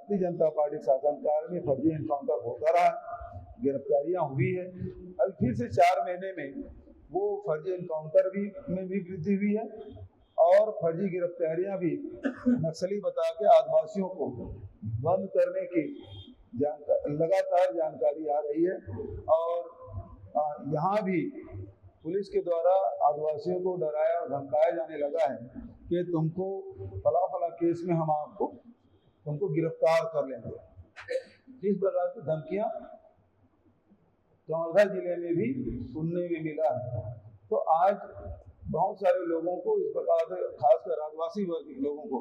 Bharatiya Janata party शासनकाल में फर्जी एनकाउंटर होता रहा, गिरफ्तारियां हुई है। अभी फिर से 4 महीने में वो फर्जी एनकाउंटर में भी वृद्धि हुई है और फर्जी गिरफ्तारियां भी नक्सली बता के आदिवासियों को बंद करने की लगातार जानकारी आ रही है। और यहाँ भी पुलिस के द्वारा आदिवासियों को डराया और धमकाया जाने लगा है कि तुमको फला फला केस में हम तुमको गिरफ्तार कर लेंगे। इस प्रकार की धमकियां कवर्धा जिले में भी सुनने में मिला है। तो आज बहुत सारे लोगों को इस प्रकार से, खासकर आदिवासी वर्ग के लोगों को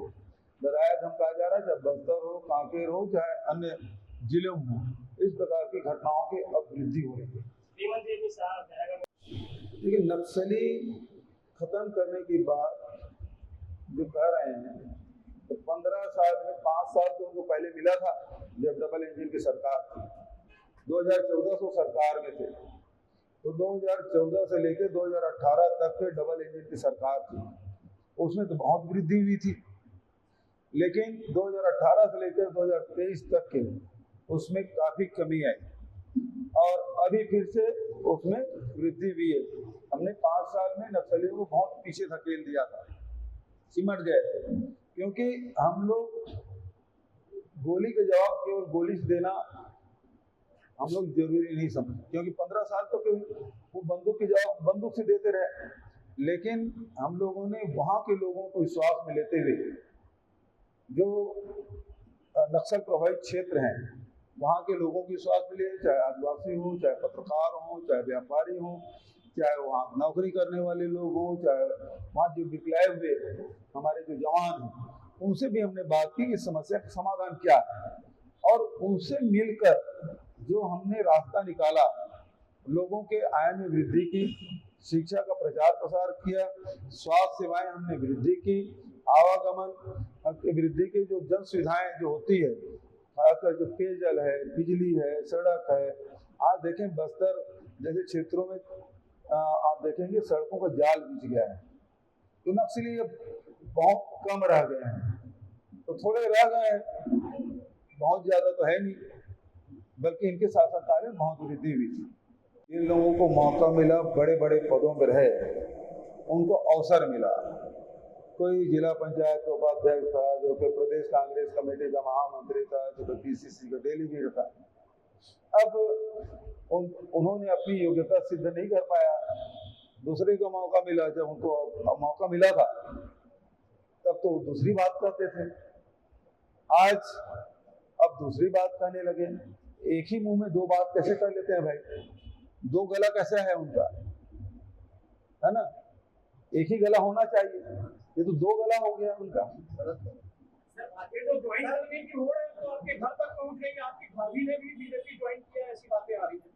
डराया धमकाया जा रहा है, चाहे बस्तर हो, कांकेर हो, चाहे अन्य जिलों में हो। इस प्रकार की घटनाओं की अब वृद्धि हो रही है। लेकिन नक्सली खत्म करने की बात जो कह रहे हैं, तो 15 साल में 5 साल तो उनको पहले मिला था जब डबल इंजन की सरकार थी। 2014 से सरकार में थे, तो 2014 से लेकर 2018 तक के डबल इंजन की सरकार थी, उसमें तो बहुत वृद्धि हुई थी। लेकिन 2018 से लेकर 2023 तक के उसमें काफी कमी आई और अभी फिर से उसमें वृद्धि हुई है। हमने 5 साल में नक्सलियों को बहुत पीछे धकेल दिया था, सिमट गए थे, क्योंकि हम लोग गोली के जवाब केवल गोली से देना हम लोग जरूरी नहीं समझे, क्योंकि 15 साल तो वो बंदूक के जवाब बंदूक से देते रहे। लेकिन हम लोगों ने वहां के लोगों को विश्वास में लेते हुए, जो नक्सल प्रभावित क्षेत्र हैं वहाँ के लोगों की विश्वास में लिए, चाहे आदिवासी हो, चाहे पत्रकार हो, चाहे व्यापारी हो, चाहे वहाँ नौकरी करने वाले लोग हों, चाहे वहाँ जो विकलाए हुए हमारे जो जवान हैं, उनसे भी हमने बात की इस समस्या का समाधान क्या है। और उनसे मिलकर जो हमने रास्ता निकाला, लोगों के आय में वृद्धि की, शिक्षा का प्रचार प्रसार किया, स्वास्थ्य सेवाएं हमने वृद्धि की, आवागमन की वृद्धि की, जो जन सुविधाएं जो होती है, खासकर जो पेयजल है, बिजली है, सड़क है। आज देखें बस्तर जैसे क्षेत्रों में आप देखेंगे सड़कों का जाल बिछ गया है, तो नक्सली बहुत कम रह गए हैं, तो थोड़े रह गए हैं, बहुत ज्यादा तो है नहीं, बल्कि इनके शासनकाल में बहुत वृद्धि हुई थी। जिन लोगों को मौका मिला, बड़े बड़े पदों पर रहे, उनको अवसर मिला। कोई जिला पंचायत का उपाध्यक्ष था, जो कि प्रदेश कांग्रेस कमेटी का महामंत्री था, जो कि पीसीसी का डेलीगेट था। अब उन्होंने अपनी योग्यता सिद्ध नहीं कर पाया, दूसरे को मौका मिला। जब उनको मौका मिला था तब तो दूसरी बात करते थे, आज अब दूसरी बात कहने लगे। एक ही मुंह में दो बात कैसे कर लेते हैं भाई? दो गला कैसा है उनका, है ना? एक ही गला होना चाहिए, ये तो दो गला हो गया उनका। आगे तो ज्वाइन करने की हो रहा है, तो आपके घर तक पहुंच गई, आपकी भाभी ने भी बीजेपी ज्वाइन किया, ऐसी बातें आ रही हैं।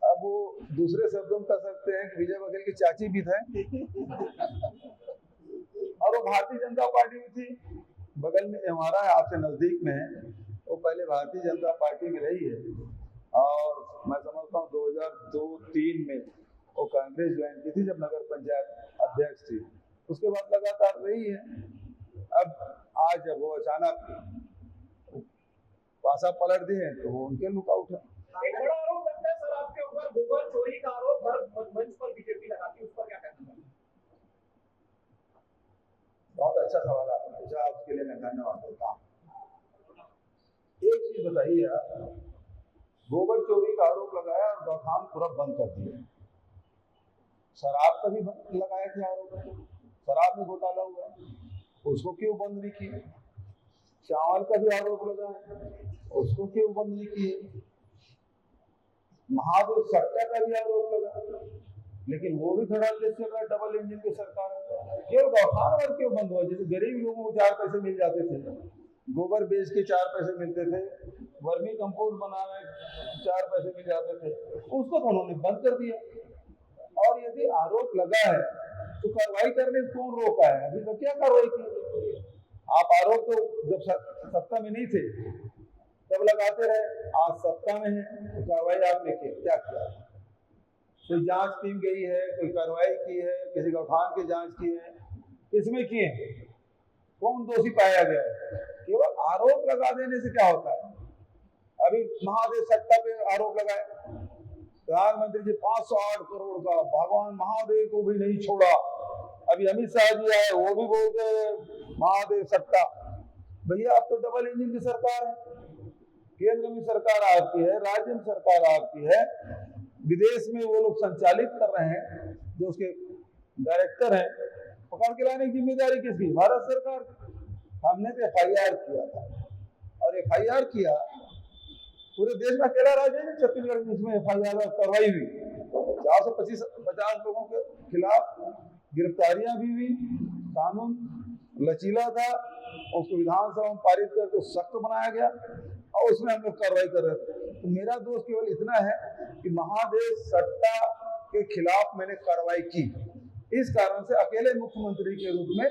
अब वो दूसरे शब्दों में कह सकते हैं कि विजय बघेल की चाची भी थे और वो भारतीय जनता पार्टी में थी, बगल में हमारा है, आपसे नजदीक में है। वो पहले भारतीय जनता पार्टी में रही है और मैं समझता हूँ 2002-03 में वो कांग्रेस ज्वाइन की थी, जब नगर पंचायत अध्यक्ष थी। उसके बाद लगातार रही है। अब आज जब वो अचानक पासा पलट दिए तो वो उनके लुकआउट है। एक बड़ा आरोप लगता है सर आपके ऊपर, गोबर चोरी का आरोप हर मंच पर बीजेपी लगाती है, उस पर क्या कहना है? बहुत अच्छा सवाल आपने पूछा, आपके लिए मैं धन्यवाद देता हूँ। एक चीज बताइए आप, गोबर चोरी का आरोप लगाया और गौठान पूरा बंद कर दिया। शराब का भी लगाया था आरोप, शराब में घोटाला हुआ, उसको क्यों बंद नहीं किए? चावल का भी आरोप लगा है, उसको क्यों बंद नहीं किए? महादेव सट्टा का भी आरोप लगा, लेकिन वो भी थोड़ा देर चल रहा है, डबल इंजन की सरकार है। केवल गौठान और क्यों बंद हुआ? जैसे गरीब लोगों को 4 पैसे मिल जाते थे, गोबर बेच के 4 पैसे मिलते थे, वर्मी कंपोस्ट बनाने 4 पैसे मिल जाते थे, उसको तो उन्होंने बंद कर दिया। और यदि आरोप लगा है तो कार्रवाई करने से कौन रोका है? अभी तक क्या कार्रवाई की? आप आरोप तो जब सत्ता में नहीं थे तब लगाते रहे, आज सत्ता में है तो कार्रवाई आपने क्या किया? कोई जांच टीम गई है, कोई कार्रवाई की है, किसी गौठान की जांच की है, किसमें किए? कौन दोषी पाया गया है? केवल आरोप लगा देने से क्या होता है? अभी महादेव सट्टा पे आरोप लगाए, प्रधानमंत्री जी 508 करोड़ का, भगवान महादेव को भी नहीं छोड़ा। अभी अमित शाह जी आए, वो भी बोलते महादेव सट्टा। भैया अब तो डबल इंजन की सरकार है, केंद्र में सरकार आपकी है, राज्य में सरकार आपकी है, विदेश में वो लोग संचालित कर रहे हैं, जो उसके डायरेक्टर हैं, पकड़ के लाने की जिम्मेदारी किसकी? भारत सरकार। हमने तो FIR किया था, और FIR किया पूरे देश में अकेला राज्य है छत्तीसगढ़ में इसमें FIR कार्रवाई हुई। 450 लोगों के खिलाफ गिरफ्तारियां भी हुई। कानून लचीला था, उसको विधानसभा में पारित करके सख्त बनाया गया, और उसमें हम लोग कार्रवाई कर रहे थे। तो मेरा दोष केवल इतना है कि महादेव सट्टा के खिलाफ मैंने कार्रवाई की, इस कारण से अकेले मुख्यमंत्री के रूप में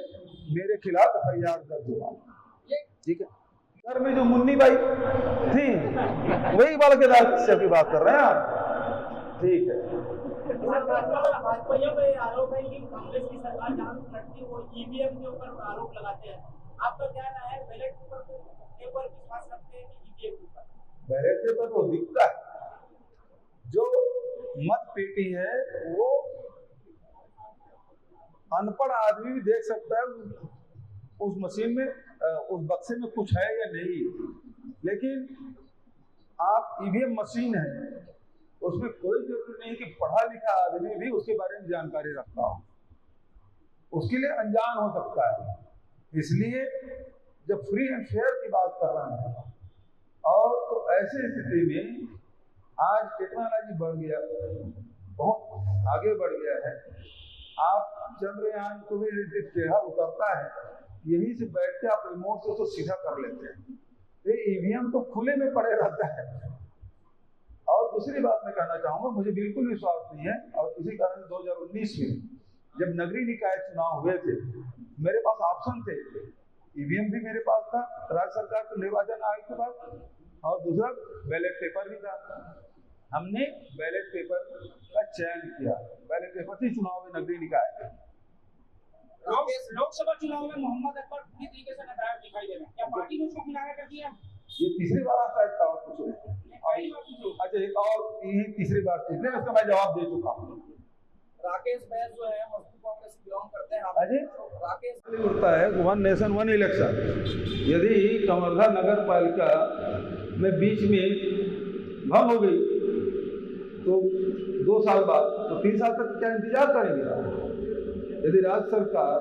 मेरे खिलाफ FIR दर्ज हुआ। ठीक है, घर में जो मुन्नी बाई थी वही बलकेदार की बात कर रहे हैं आप। ठीक है, भाजपा पे आरोप है कि कांग्रेस की सरकार जानबूझ लड़ती है, वो EVM के ऊपर आरोप लगाते हैं। आपका क्या राय है? बैलेट पेपर के ऊपर विश्वास रखते हैं कि EVM के ऊपर? बैलेट पेपर तो दिखता है, जो मत पेटी है वो अनपढ़ आदमी भी देख सकता है उस मशीन में, उस बक्से में कुछ है या नहीं। लेकिन आप EVM मशीन है, उसमें कोई जरूरी नहीं कि पढ़ा लिखा आदमी भी उसके बारे में जानकारी रखता हो, उसके लिए अनजान हो सकता है। इसलिए जब फ्री एंड फेयर की बात कर रहे हैं, और तो ऐसी स्थिति में आज टेक्नोलॉजी बढ़ गया, बहुत आगे बढ़ गया है। आप चंद्रयान को भी टेढ़ा उतरता है, यहीं से बैठ के आप रिमोट से उसको सीधा कर लेते हैं। ये EVM तो खुले में पड़े रहता है। और दूसरी बात मैं कहना चाहूंगा, मुझे बिल्कुल विश्वास नहीं है, और इसी कारण 2019 में जब नगरीय निकाय चुनाव हुए थे, मेरे पास ऑप्शन थे, EVM भी मेरे पास था, राज्य सरकार के निर्वाचन आयोग के पास, और दूसरा बैलेट पेपर भी था। हमने बैलेट पेपर का चयन किया, बैलेट पेपर से चुनाव में नगरीय निकाय। लोकसभा चुनाव में मोहम्मद अकबर पूरी तरीके से नाकामयाब दिखाई दे रहे हैं, क्या पार्टी ने उसको किनारा कर दिया? ये तीसरी बार आप शायद सवाल पूछ रहे हैं। अच्छा, एक और ये तीसरी बार पूछ रहे हैं, उसका मैं जवाब दे चुका हूँ। राकेश बैस जो है मजदूर कांग्रेस से बिलोंग करते हैं। अजय राकेश होता है 1 नेशन 1 इलेक्शन। यदि कवर्धा नगर पालिका में बीच में भंग हो गई तो 2 साल बाद, तो 3 साल तक क्या इंतजार करेंगे? यदि राज्य सरकार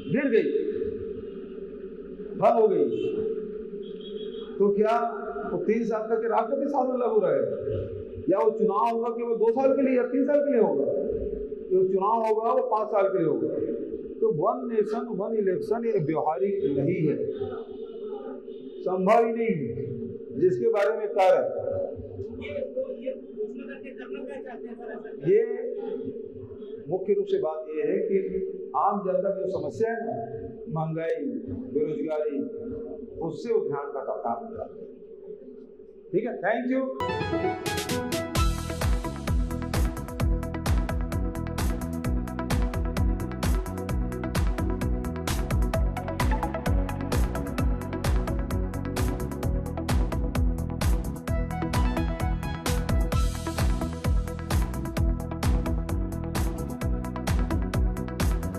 गिर गई, भंग हो गई, तो क्या वो 3 साल तक राष्ट्रपति शासन लागू रहेगा, या वो चुनाव होगा कि वो 2 साल के लिए या 3 साल के लिए होगा? जो चुनाव होगा वो 5 साल के लिए होगा। तो 1 नेशन 1 इलेक्शन ये व्यवहारिक नहीं है, संभव ही नहीं है, जिसके बारे में कह रहे हैं। ये मुख्य रूप से बात ये है कि आम जनता की जो समस्या है, महंगाई, बेरोजगारी, उससे वो ध्यान का काम करता है। ठीक है, थैंक यू।